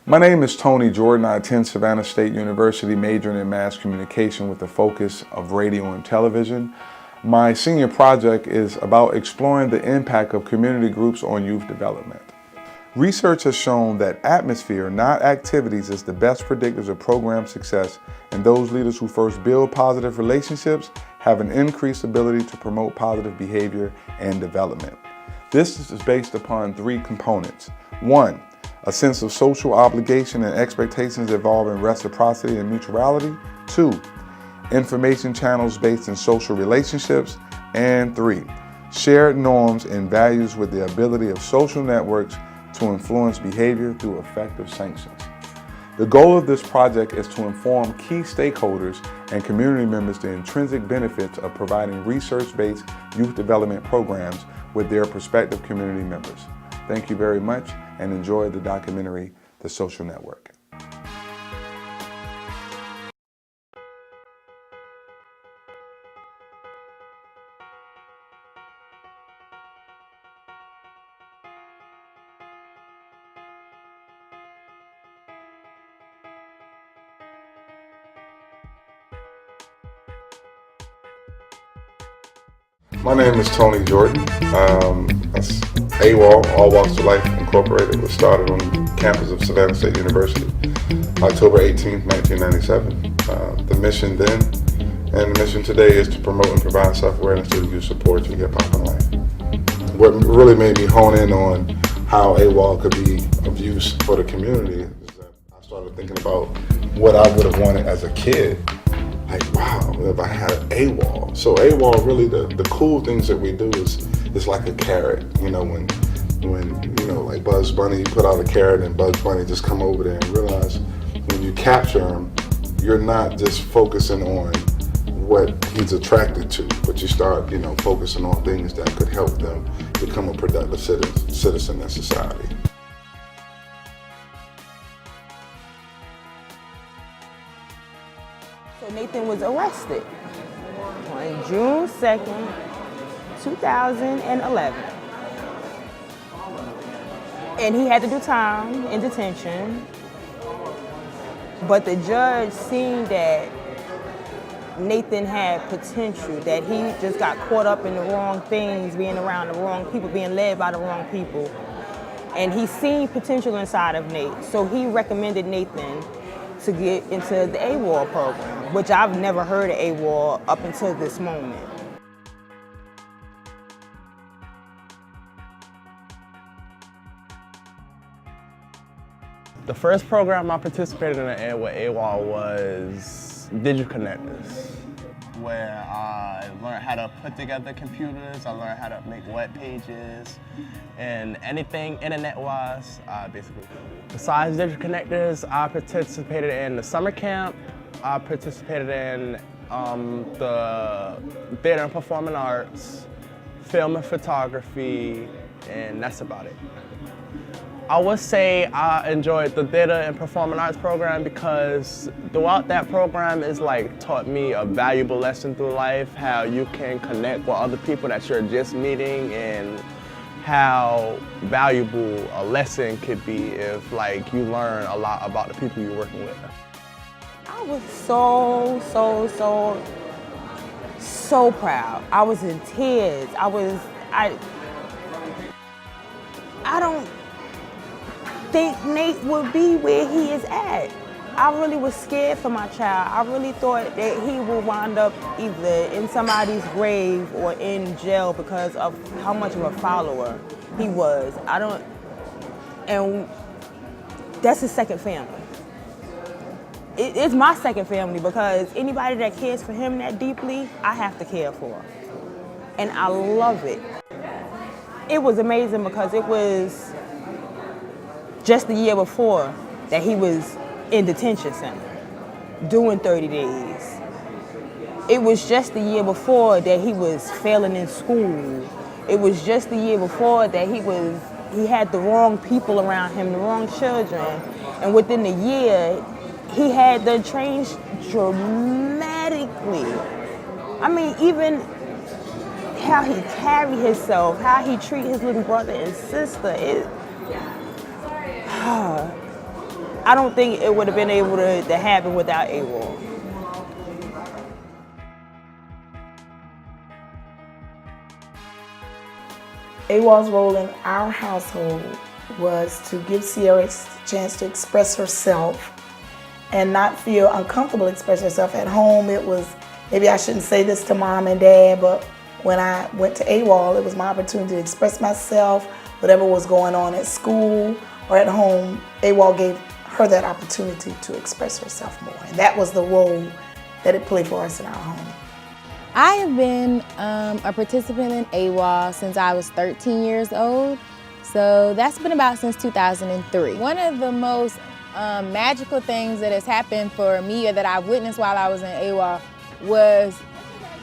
My name is Tony Jordan. I attend Savannah State University, majoring in mass communication with the focus of radio and television. My senior project is about exploring the impact of community groups on youth development. Research has shown that atmosphere, not activities, is the best predictors of program success, and those leaders who first build positive relationships have an increased ability to promote positive behavior and development. This is based upon three components. One, a sense of social obligation and expectations involving reciprocity and mutuality. Two, information channels based in social relationships. And three, shared norms and values with the ability of social networks to influence behavior through effective sanctions. The goal of this project is to inform key stakeholders and community members the intrinsic benefits of providing research-based youth development programs with their prospective community members. Thank you very much and enjoy the documentary, The Social Network. My name is Tony Jordan. That's AWOL, All Walks of Life Incorporated, was started on the campus of Savannah State University, October 18th, 1997. The mission then and the mission today is to promote and provide self-awareness to the youth support to hip hop and life. What really made me hone in on how AWOL could be of use for the community is that I started thinking about what I would have wanted as a kid. Like, wow, if I had AWOL. So AWOL, really the cool things that we do is like a carrot. You know, when like Bugs Bunny, you put out a carrot and Bugs Bunny just come over there and realize when you capture him, you're not just focusing on what he's attracted to, but you start, focusing on things that could help them become a productive citizen in society. So Nathan was arrested on June 2nd, 2011. And he had to do time in detention. But the judge seen that Nathan had potential, that he just got caught up in the wrong things, being around the wrong people, being led by the wrong people. And he seen potential inside of Nate. So he recommended Nathan to get into the AWOL program, which I've never heard of AWOL up until this moment. The first program I participated in with AWOL was Digital Connectors, where I learned how to put together computers, I learned how to make web pages, and anything internet-wise, basically. Besides Digital Connectors, I participated in the summer camp, I participated in the theater and performing arts, film and photography, and that's about it. I would say I enjoyed the theater and performing arts program because throughout that program it's taught me a valuable lesson through life, how you can connect with other people that you're just meeting, and how valuable a lesson could be if you learn a lot about the people you're working with. I was so proud. I was in tears. I don't think Nate would be where he is at. I really was scared for my child. I really thought that he would wind up either in somebody's grave or in jail because of how much of a follower he was. And that's his second family. It's my second family because anybody that cares for him that deeply, I have to care for. And I love it. It was amazing because it was just the year before that he was in detention center, doing 30 days. It was just the year before that he was failing in school. It was just the year before that he had the wrong people around him, the wrong children. And within the year, he had them changed dramatically. I mean, even how he carried himself, how he treat his little brother and sister, I don't think it would have been able to happen without AWOL. AWOL's role in our household was to give Sierra a chance to express herself and not feel uncomfortable expressing herself. At home, it was, maybe I shouldn't say this to mom and dad, but when I went to AWOL, it was my opportunity to express myself, whatever was going on at school or at home. AWOL gave her that opportunity to express herself more. And that was the role that it played for us in our home. I have been a participant in AWOL since I was 13 years old. So that's been about since 2003. One of the most magical things that has happened for me or that I witnessed while I was in AWOL was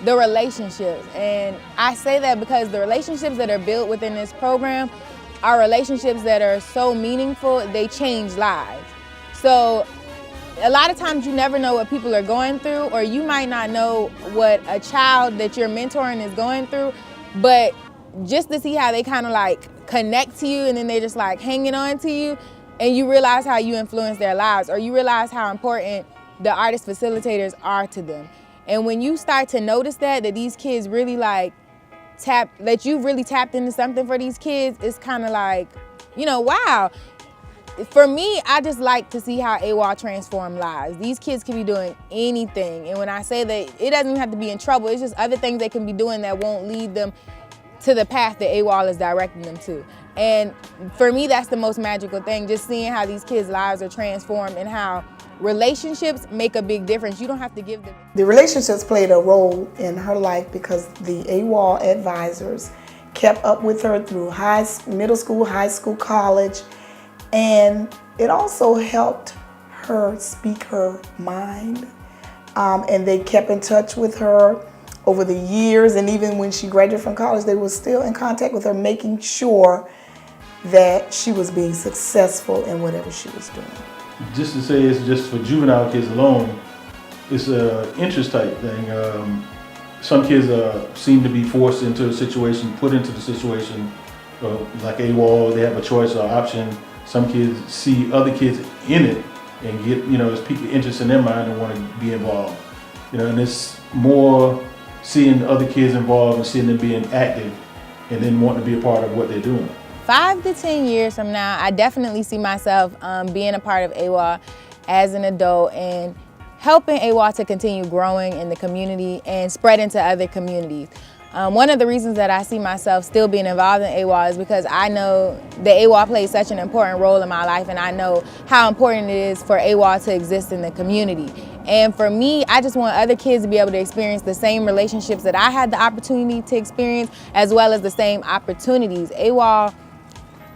the relationships. And I say that because the relationships that are built within this program are relationships that are so meaningful, they change lives. So a lot of times you never know what people are going through, or you might not know what a child that you're mentoring is going through, but just to see how they kind of like connect to you and then they're just like hanging on to you, and you realize how you influence their lives, or you realize how important the artist facilitators are to them. And when you start to notice that these kids really like that you've really tapped into something for these kids, it's kind of like, you know, wow. For me, I just like to see how AWOL transform lives. These kids can be doing anything. And when I say that, it doesn't have to be in trouble. It's just other things they can be doing that won't lead them to the path that AWOL is directing them to. And for me, that's the most magical thing, just seeing how these kids' lives are transformed and how relationships make a big difference. You don't have to give them. The relationships played a role in her life because the AWOL advisors kept up with her through middle school, high school, college, and it also helped her speak her mind. And they kept in touch with her over the years, and even when she graduated from college, they were still in contact with her, making sure that she was being successful in whatever she was doing. Just to say it's just for juvenile kids alone, it's an interest type thing. Some kids seem to be forced into a situation, put into the situation, like AWOL, they have a choice or option. Some kids see other kids in it and get, it's piqued interest in their mind and want to be involved. And it's more seeing other kids involved and seeing them being active and then wanting to be a part of what they're doing. 5 to 10 years from now, I definitely see myself being a part of AWOL as an adult and helping AWOL to continue growing in the community and spread into other communities. One of the reasons that I see myself still being involved in AWOL is because I know that AWOL plays such an important role in my life, and I know how important it is for AWOL to exist in the community. And for me, I just want other kids to be able to experience the same relationships that I had the opportunity to experience, as well as the same opportunities. AWOL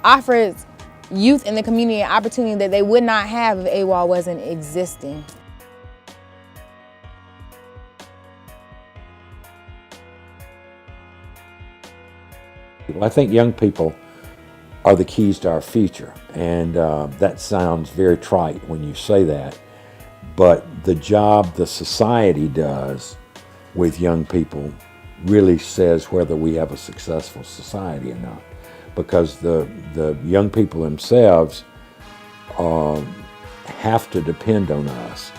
offers youth in the community an opportunity that they would not have if AWOL wasn't existing. I think young people are the keys to our future, and that sounds very trite when you say that, but the job the society does with young people really says whether we have a successful society or not, because the young people themselves have to depend on us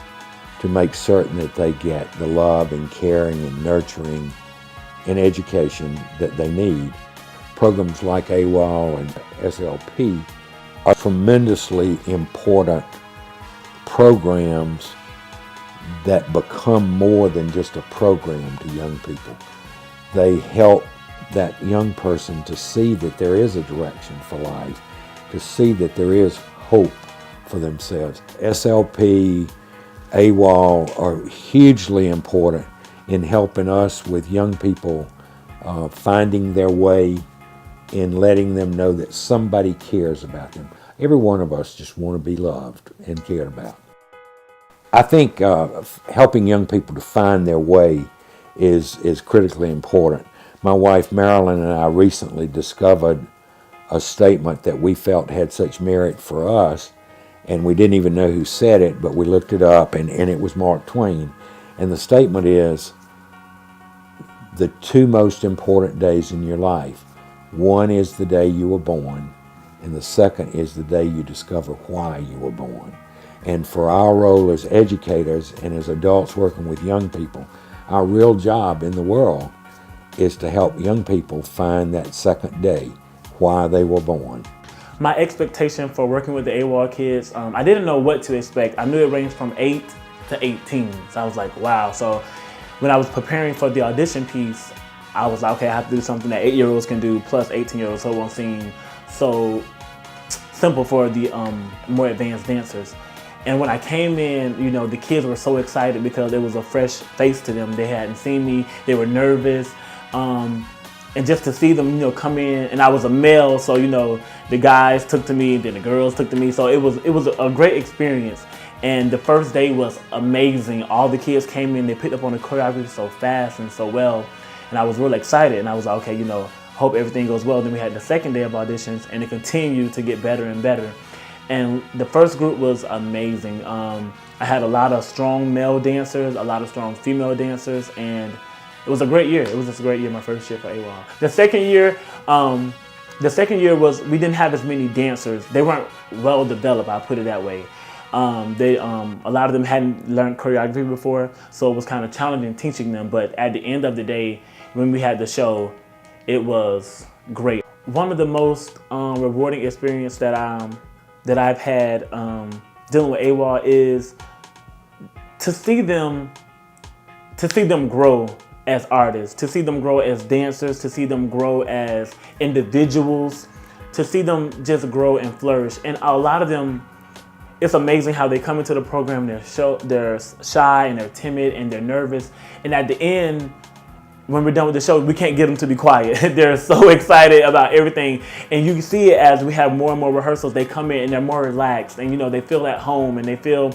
to make certain that they get the love and caring and nurturing and education that they need. Programs like AWOL and SLP are tremendously important programs that become more than just a program to young people. They help that young person to see that there is a direction for life, to see that there is hope for themselves. SLP, AWOL are hugely important in helping us with young people finding their way, in letting them know that somebody cares about them. Every one of us just want to be loved and cared about. I think helping young people to find their way is critically important. My wife Marilyn and I recently discovered a statement that we felt had such merit for us, and we didn't even know who said it, but we looked it up, and it was Mark Twain. And the statement is, the 2 most important days in your life, one is the day you were born, and the second is the day you discover why you were born. And for our role as educators and as adults working with young people, our real job in the world is to help young people find that second day, why they were born. My expectation for working with the AWOL kids, I didn't know what to expect. I knew it ranged from 8 to 18. So I was like, wow. So when I was preparing for the audition piece, I was like, okay, I have to do something that 8-year-olds can do plus 18-year-olds, so it won't seem so simple for the more advanced dancers. And when I came in, you know, the kids were so excited because it was a fresh face to them. They hadn't seen me, they were nervous. And just to see them, you know, come in, and I was a male, so, you know, the guys took to me, then the girls took to me. So it was a great experience. And the first day was amazing. All the kids came in, they picked up on the choreography so fast and so well. And I was really excited, and I was like, okay, you know, hope everything goes well. Then we had the second day of auditions, and it continued to get better and better. And the first group was amazing. I had a lot of strong male dancers, a lot of strong female dancers, and it was a great year. It was just a great year, my first year for AWOL. The second year was, we didn't have as many dancers. They weren't well developed, I'll put it that way. A lot of them hadn't learned choreography before, so it was kind of challenging teaching them. But at the end of the day, when we had the show, it was great. One of the most rewarding experiences that I've had dealing with AWOL is to see them grow as artists, to see them grow as dancers, to see them grow as individuals, to see them just grow and flourish. And a lot of them, it's amazing how they come into the program, they're shy and they're timid and they're nervous. And at the end, when we're done with the show, we can't get them to be quiet. They're so excited about everything. And you can see it as we have more and more rehearsals. They come in and they're more relaxed, and, you know, they feel at home, and they feel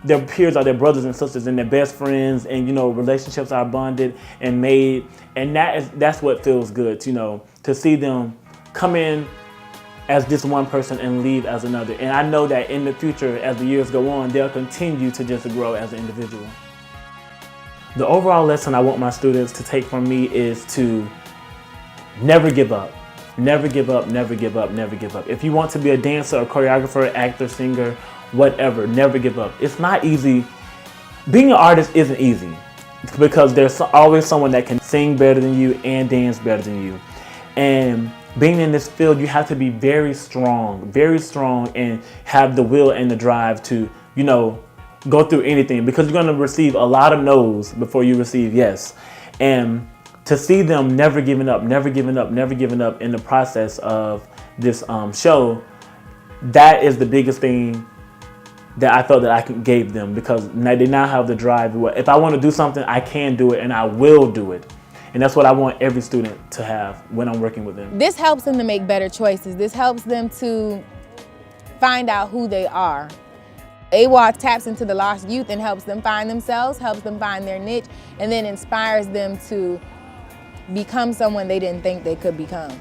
their peers are their brothers and sisters and their best friends, and, you know, relationships are bonded and made. And that's what feels good, you know, to see them come in as just one person and leave as another. And I know that in the future, as the years go on, they'll continue to just grow as an individual. The overall lesson I want my students to take from me is to never give up. Never give up, never give up, never give up. If you want to be a dancer, a choreographer, actor, singer, whatever, never give up. It's not easy. Being an artist isn't easy because there's always someone that can sing better than you and dance better than you. And being in this field, you have to be very strong, and have the will and the drive to, you know, go through anything, because you're going to receive a lot of no's before you receive yes. And to see them never giving up, never giving up, never giving up in the process of this show, that is the biggest thing that I felt that I gave them, because they now have the drive. If I want to do something, I can do it, and I will do it. And that's what I want every student to have when I'm working with them. This helps them to make better choices. This helps them to find out who they are. AWOL taps into the lost youth and helps them find themselves, helps them find their niche, and then inspires them to become someone they didn't think they could become.